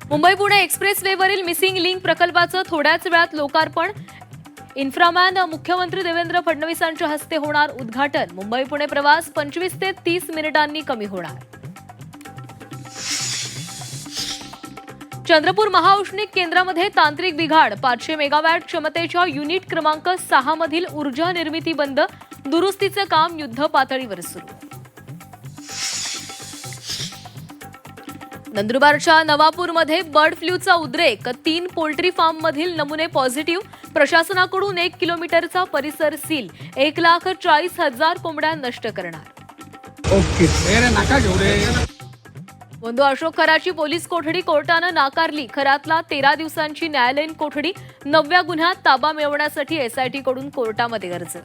Mumbai Pune express वेवरील missing link प्रकल्पाचं थोड्याच वेळात लोकार्पण. इन्फ्रामॅन मुख्यमंत्री देवेंद्र फडणवीसांच्या हस्ते होणार उद्घाटन. मुंबई पुणे प्रवास 25 ते 30 मिनिटांनी कमी होणार. चंद्रपूर महाऔष्णिक केंद्रामध्ये तांत्रिक बिघाड. 500 मेगावॅट क्षमतेच्या युनिट क्रमांक 6 मधील ऊर्जा निर्मिती बंद. दुरुस्तीचं काम युद्ध पातळीवर सुरू. नंदुरबारच्या नवापूरमध्ये बर्ड फ्लूचा उद्रेक. 3 पोल्ट्री फार्ममधील नमुने पॉझिटिव्ह. प्रशासनाकडून 1 किलोमीटरचा परिसर सील. 1,40,000 कोंबड्या नष्ट करणार. बंधू अशोक खराची पोलीस कोठडी कोर्टानं नाकारली. खरातला 13 दिवसांची न्यायालयीन कोठडी. 9व्या गुन्ह्यात ताबा मिळवण्यासाठी एसआयटीकडून कोर्टामध्ये अर्ज.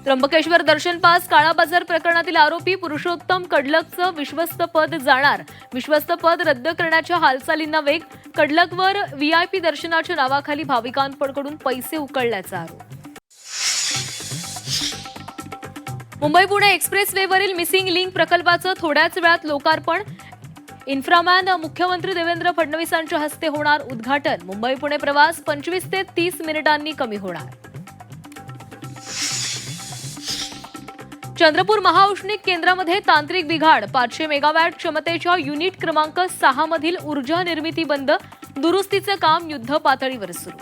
त्र्यंबकेश्वर दर्शन पास काळाबाजार प्रकरणातील आरोपी पुरुषोत्तम कडलकचं विश्वस्त पद जाणार. विश्वस्त पद रद्द करण्याच्या हालचालींना वेग. कडलकवर व्हीआयपी दर्शनाच्या नावाखाली भाविकांकडून पैसे उकळल्याचा आरोप. मुंबई पुणे एक्सप्रेस वेवरील मिसिंग लिंक प्रकल्पाचं थोड्याच वेळात लोकार्पण. इन्फ्रामॅन मुख्यमंत्री देवेंद्र फडणवीसांच्या हस्ते होणार उद्घाटन. मुंबई पुणे प्रवास 25 ते 30 मिनिटांनी कमी होणार. चंद्रपूर महाऔष्णिक केंद्रामध्ये तांत्रिक बिघाड. 500 मेगावॅट क्षमतेच्या युनिट क्रमांक 6 मधील ऊर्जा निर्मिती बंद. दुरुस्तीचं काम युद्ध पातळीवर सुरू.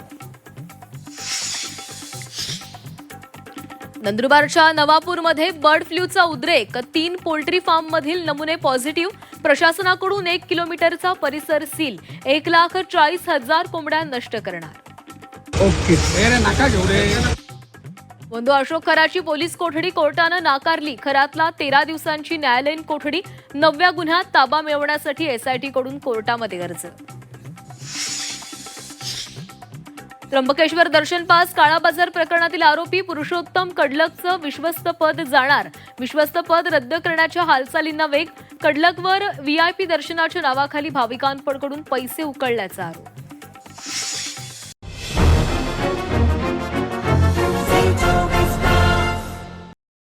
नंदुरबारच्या नवापूरमध्ये बर्ड फ्लूचा उद्रेक. 3 पोल्ट्री फार्ममधील नमुने पॉझिटिव्ह. प्रशासनाकडून 1 किलोमीटरचा परिसर सील. 1,40,000 कोंबड्या नष्ट करणार. बंधू अशोक खराची पोलीस कोठडी कोर्टानं नाकारली. खरातला 13 दिवसांची न्यायालयीन कोठडी. 9व्या गुन्ह्यात ताबा मिळवण्यासाठी एसआयटीकडून कोर्टामध्ये अर्ज. त्र्यंबकेश्वर दर्शन पास काळाबाजार प्रकरणातील आरोपी पुरुषोत्तम कडलकचं विश्वस्त पद जाणार. विश्वस्त पद रद्द करण्याच्या हालचालींना वेग. कडलकवर व्हीआयपी दर्शनाच्या नावाखाली भाविकांकडून पैसे उकळल्याचा आरोप.